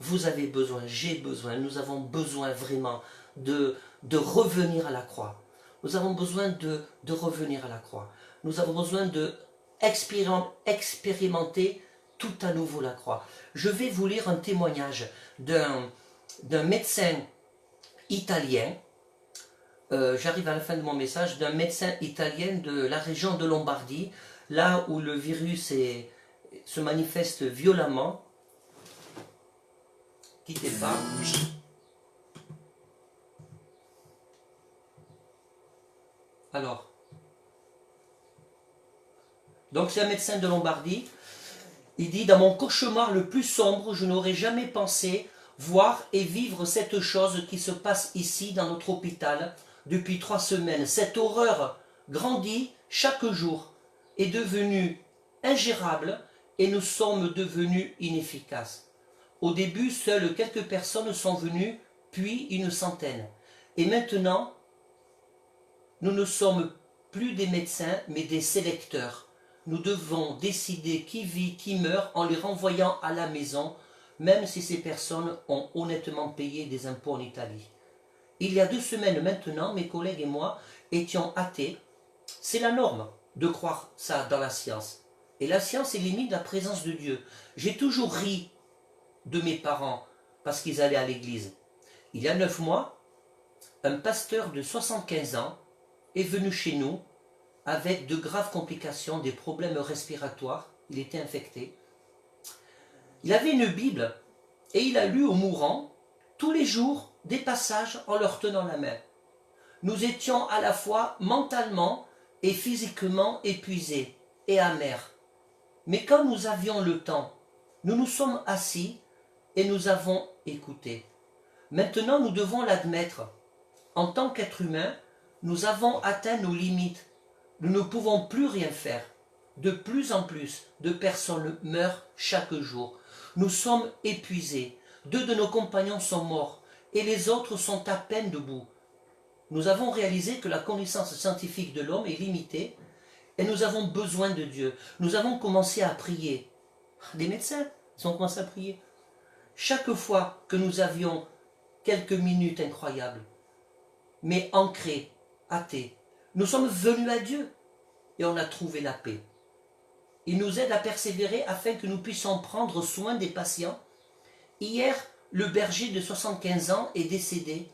vous avez besoin, j'ai besoin, nous avons besoin vraiment de revenir à la croix. Nous avons besoin de revenir à la croix. Nous avons besoin de expérimenter tout à nouveau la croix. Je vais vous lire un témoignage d'un médecin italien, j'arrive à la fin de mon message, d'un médecin italien de la région de Lombardie, là où le virus se manifeste violemment. Quittez pas. Alors, donc c'est un médecin de Lombardie. Il dit, dans mon cauchemar le plus sombre, je n'aurais jamais pensé voir et vivre cette chose qui se passe ici dans notre hôpital depuis 3 semaines. Cette horreur grandit chaque jour. est devenu ingérable et nous sommes devenus inefficaces. Au début, seules quelques personnes sont venues, puis une centaine. Et maintenant, nous ne sommes plus des médecins, mais des sélecteurs. Nous devons décider qui vit, qui meurt, en les renvoyant à la maison, même si ces personnes ont honnêtement payé des impôts en Italie. Il y a 2 semaines maintenant, mes collègues et moi étions athées. C'est la norme de croire ça dans la science. Et la science élimine la présence de Dieu. J'ai toujours ri de mes parents parce qu'ils allaient à l'église. Il y a 9 mois, un pasteur de 75 ans est venu chez nous avec de graves complications, des problèmes respiratoires. Il était infecté. Il avait une Bible et il a lu aux mourants tous les jours des passages en leur tenant la main. Nous étions à la fois mentalement et physiquement épuisés et amers. Mais quand nous avions le temps, nous nous sommes assis et nous avons écouté. Maintenant, nous devons l'admettre. En tant qu'être humain, nous avons atteint nos limites. Nous ne pouvons plus rien faire. De plus en plus de personnes meurent chaque jour. Nous sommes épuisés. 2 de nos compagnons sont morts et les autres sont à peine debout. Nous avons réalisé que la connaissance scientifique de l'homme est limitée et nous avons besoin de Dieu. Nous avons commencé à prier. Les médecins ont commencé à prier. Chaque fois que nous avions quelques minutes incroyables, mais ancrés, athées, nous sommes venus à Dieu et on a trouvé la paix. Il nous aide à persévérer afin que nous puissions prendre soin des patients. Hier, le berger de 75 ans est décédé.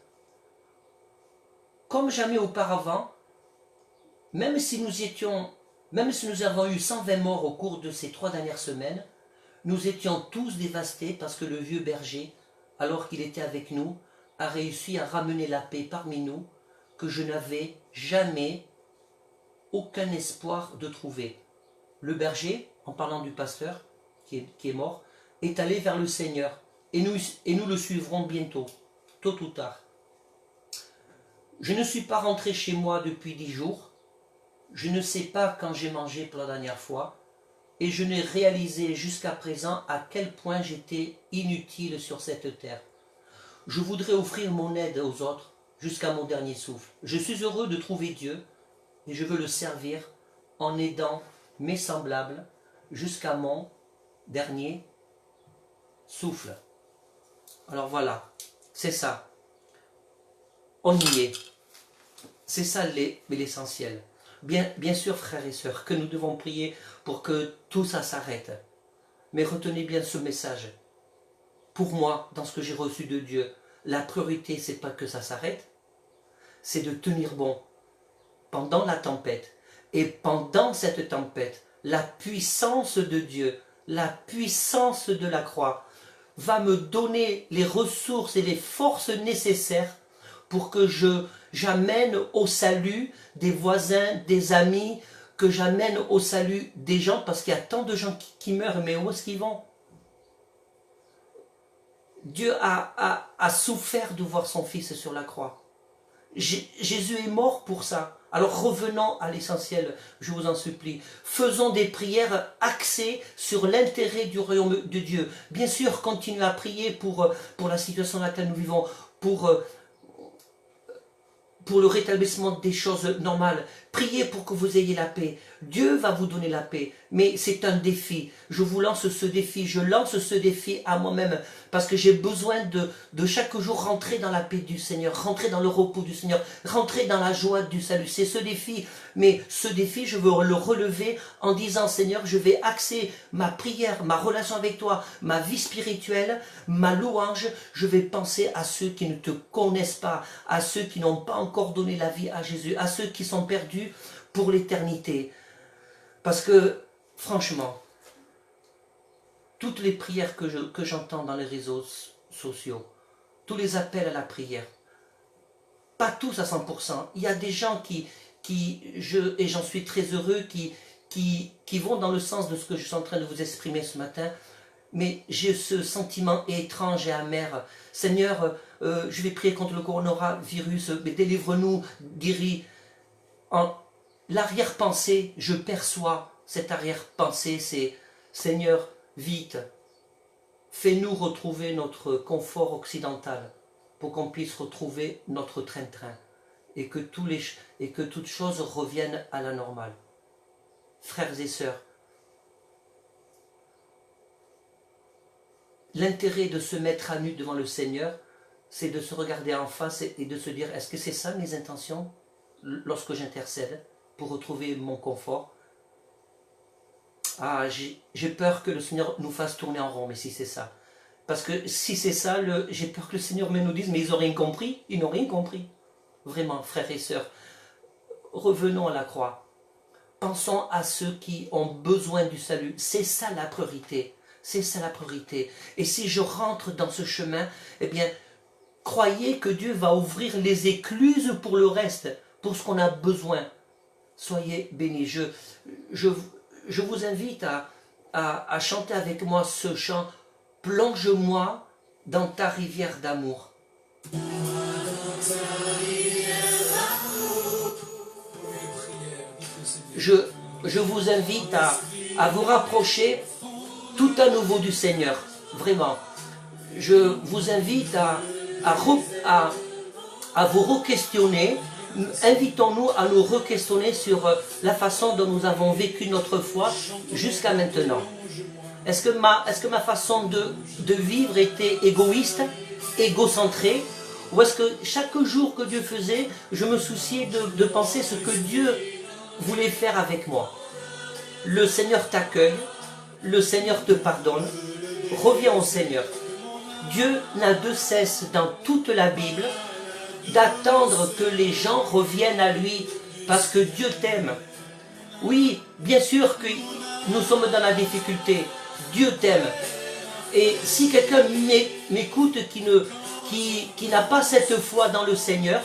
Comme jamais auparavant, même si nous avons eu 120 morts au cours de ces 3 dernières semaines, nous étions tous dévastés parce que le vieux berger, alors qu'il était avec nous, a réussi à ramener la paix parmi nous que je n'avais jamais aucun espoir de trouver. Le berger, en parlant du pasteur qui est mort, est allé vers le Seigneur et nous le suivrons bientôt, tôt ou tard. Je ne suis pas rentré chez moi depuis 10 jours. Je ne sais pas quand j'ai mangé pour la dernière fois et je n'ai réalisé jusqu'à présent à quel point j'étais inutile sur cette terre. Je voudrais offrir mon aide aux autres jusqu'à mon dernier souffle. Je suis heureux de trouver Dieu et je veux le servir en aidant mes semblables jusqu'à mon dernier souffle. Alors voilà, c'est ça. On y est. C'est ça l'essentiel. Bien sûr, frères et sœurs, que nous devons prier pour que tout ça s'arrête. Mais retenez bien ce message. Pour moi, dans ce que j'ai reçu de Dieu, la priorité, c'est pas que ça s'arrête, c'est de tenir bon pendant la tempête. Et pendant cette tempête, la puissance de Dieu, la puissance de la croix, va me donner les ressources et les forces nécessaires pour que j'amène au salut des voisins, des amis, que j'amène au salut des gens, parce qu'il y a tant de gens qui meurent, mais où est-ce qu'ils vont? Dieu a souffert de voir son Fils sur la croix. Jésus est mort pour ça. Alors revenons à l'essentiel, je vous en supplie. Faisons des prières axées sur l'intérêt du royaume de Dieu. Bien sûr, continuez à prier pour la situation dans laquelle nous vivons, pour le rétablissement des choses normales. Priez pour que vous ayez la paix. Dieu va vous donner la paix, mais c'est un défi. Je vous lance ce défi, je lance ce défi à moi-même, parce que j'ai besoin de chaque jour rentrer dans la paix du Seigneur, rentrer dans le repos du Seigneur, rentrer dans la joie du salut. C'est ce défi, mais ce défi, je veux le relever en disant, Seigneur, je vais axer ma prière, ma relation avec toi, ma vie spirituelle, ma louange. Je vais penser à ceux qui ne te connaissent pas, à ceux qui n'ont pas encore donné la vie à Jésus, à ceux qui sont perdus pour l'éternité. Parce que, franchement, toutes les prières que j'entends dans les réseaux sociaux, tous les appels à la prière, pas tous à 100%. Il y a des gens et j'en suis très heureux, qui vont dans le sens de ce que je suis en train de vous exprimer ce matin, mais j'ai ce sentiment étrange et amer. Seigneur, je vais prier contre le coronavirus, mais délivre-nous, guéris. En l'arrière-pensée, je perçois cette arrière-pensée, c'est Seigneur, vite, fais-nous retrouver notre confort occidental pour qu'on puisse retrouver notre train-train et que toutes choses reviennent à la normale. Frères et sœurs, l'intérêt de se mettre à nu devant le Seigneur, c'est de se regarder en face et de se dire, est-ce que c'est ça mes intentions lorsque j'intercède pour retrouver mon confort? Ah, j'ai peur que le Seigneur nous fasse tourner en rond, mais si c'est ça. Parce que si c'est ça, j'ai peur que le Seigneur nous dise, mais ils n'ont rien compris. Ils n'ont rien compris. Vraiment, frères et sœurs, revenons à la croix. Pensons à ceux qui ont besoin du salut. C'est ça la priorité. C'est ça la priorité. Et si je rentre dans ce chemin, eh bien, croyez que Dieu va ouvrir les écluses pour le reste, pour ce qu'on a besoin. Soyez bénis. Je vous invite à chanter avec moi ce chant « Plonge-moi dans ta rivière d'amour ». Je vous invite à vous rapprocher tout à nouveau du Seigneur, vraiment. Je vous invite à vous re-questionner. Invitons-nous à nous re-questionner sur la façon dont nous avons vécu notre foi jusqu'à maintenant. Est-ce que ma façon de vivre était égoïste, égocentrée, ou est-ce que chaque jour que Dieu faisait, je me souciais de penser ce que Dieu voulait faire avec moi? Le Seigneur t'accueille, le Seigneur te pardonne, reviens au Seigneur. Dieu n'a de cesse dans toute la Bible d'attendre que les gens reviennent à lui parce que Dieu t'aime. Oui, bien sûr que nous sommes dans la difficulté. Dieu t'aime. Et si quelqu'un m'écoute qui n'a pas cette foi dans le Seigneur,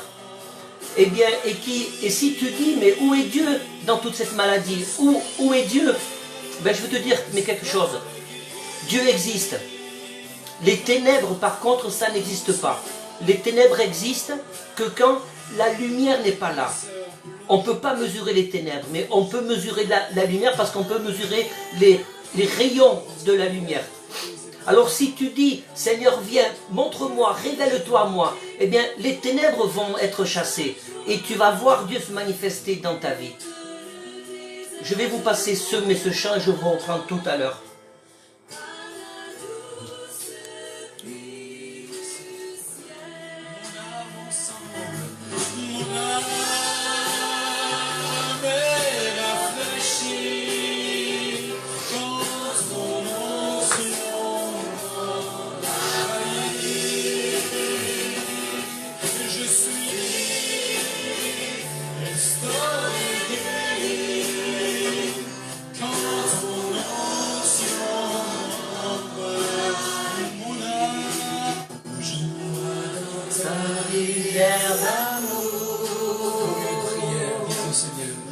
eh bien, et si tu dis, mais où est Dieu dans toute cette maladie? Où est Dieu? Ben, je veux te dire mais quelque chose. Dieu existe. Les ténèbres, par contre, ça n'existe pas. Les ténèbres existent que quand la lumière n'est pas là. On ne peut pas mesurer les ténèbres, mais on peut mesurer la lumière parce qu'on peut mesurer les rayons de la lumière. Alors si tu dis, Seigneur, viens, montre-moi, révèle-toi à moi, eh bien, les ténèbres vont être chassées et tu vas voir Dieu se manifester dans ta vie. Je vais vous passer ce chant et je vous reprends tout à l'heure.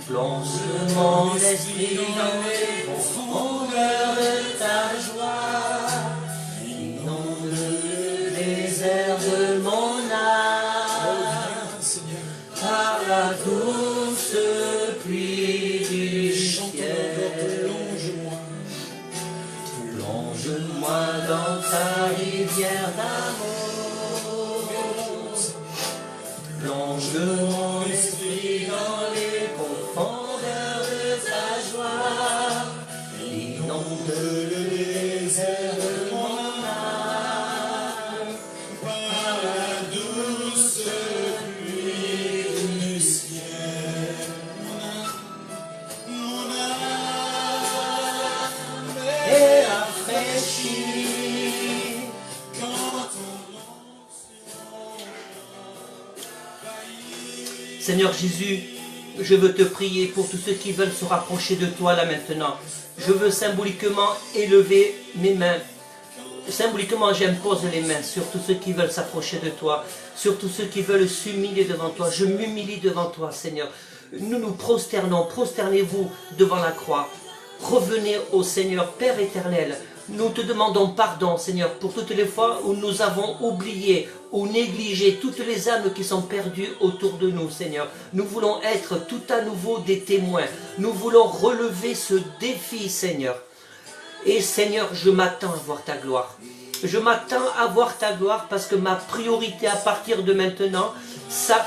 Plonge mon esprit dans les profondeurs de ta joie, inonde le désert de mon âme, par la douce pluie du ciel. Plonge-moi dans ta rivière d'amour, plonge mon esprit dans les profondeurs de ta joie, inonde le désert de mon âme, par la douce pluie du ciel. Mon âme est rafraîchie quand Seigneur Jésus, je veux te prier pour tous ceux qui veulent se rapprocher de toi là maintenant. Je veux symboliquement élever mes mains. Symboliquement, j'impose les mains sur tous ceux qui veulent s'approcher de toi, sur tous ceux qui veulent s'humilier devant toi. Je m'humilie devant toi, Seigneur. Nous nous prosternons, prosternez-vous devant la croix. Revenez au Seigneur, Père éternel. Nous te demandons pardon, Seigneur, pour toutes les fois où nous avons oublié ou négligé toutes les âmes qui sont perdues autour de nous, Seigneur. Nous voulons être tout à nouveau des témoins. Nous voulons relever ce défi, Seigneur. Et Seigneur, je m'attends à voir ta gloire. Je m'attends à voir ta gloire parce que ma priorité à partir de maintenant, ça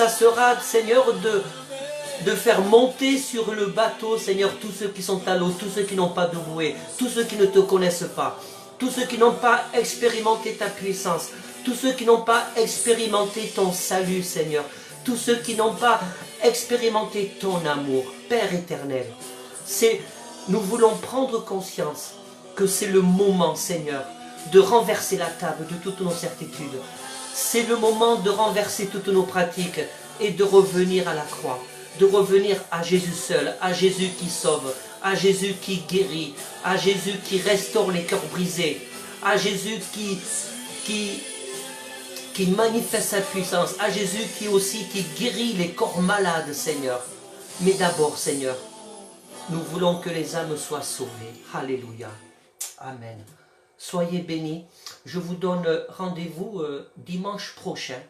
sera, Seigneur, de faire monter sur le bateau, Seigneur, tous ceux qui sont à l'eau, tous ceux qui n'ont pas de bouée, tous ceux qui ne te connaissent pas, tous ceux qui n'ont pas expérimenté ta puissance, tous ceux qui n'ont pas expérimenté ton salut, Seigneur, tous ceux qui n'ont pas expérimenté ton amour, Père éternel. Nous voulons prendre conscience que c'est le moment, Seigneur, de renverser la table de toutes nos certitudes. C'est le moment de renverser toutes nos pratiques et de revenir à la croix, de revenir à Jésus seul, à Jésus qui sauve, à Jésus qui guérit, à Jésus qui restaure les cœurs brisés, à Jésus qui manifeste sa puissance, à Jésus qui guérit les corps malades, Seigneur. Mais d'abord, Seigneur, nous voulons que les âmes soient sauvées. Alléluia. Amen. Soyez bénis. Je vous donne rendez-vous dimanche prochain.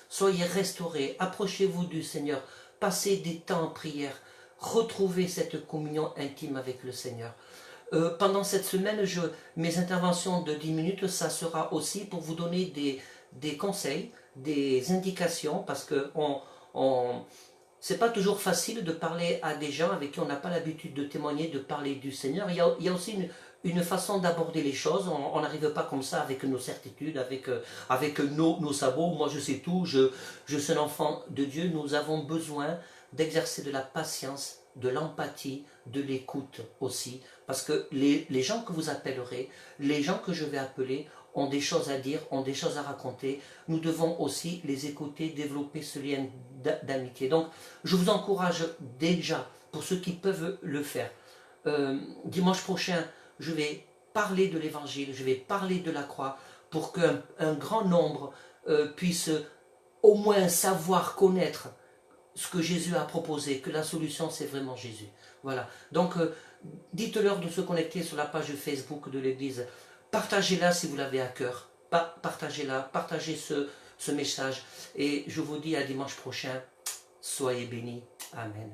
Soyez restaurés. Approchez-vous du Seigneur. Passez des temps en prière. Retrouvez cette communion intime avec le Seigneur. Pendant cette semaine, mes interventions de 10 minutes, ça sera aussi pour vous donner des conseils, des indications, parce que c'est pas toujours facile de parler à des gens avec qui on n'a pas l'habitude de témoigner, de parler du Seigneur. Il y a aussi une façon d'aborder les choses. On n'arrive pas comme ça avec nos certitudes, avec nos sabots. Moi je sais tout, je suis un enfant de Dieu. Nous avons besoin d'exercer de la patience, de l'empathie, de l'écoute aussi. Parce que les gens que vous appellerez, les gens que je vais appeler, ont des choses à dire, ont des choses à raconter. Nous devons aussi les écouter, développer ce lien d'amitié. Donc, je vous encourage déjà, pour ceux qui peuvent le faire. Dimanche prochain, je vais parler de l'évangile, je vais parler de la croix, pour qu'un grand nombre puisse au moins savoir, connaître ce que Jésus a proposé, que la solution c'est vraiment Jésus. Voilà. Donc, dites-leur de se connecter sur la page Facebook de l'Église. Partagez-la si vous l'avez à cœur. Partagez-la, partagez ce message. Et je vous dis à dimanche prochain. Soyez bénis. Amen.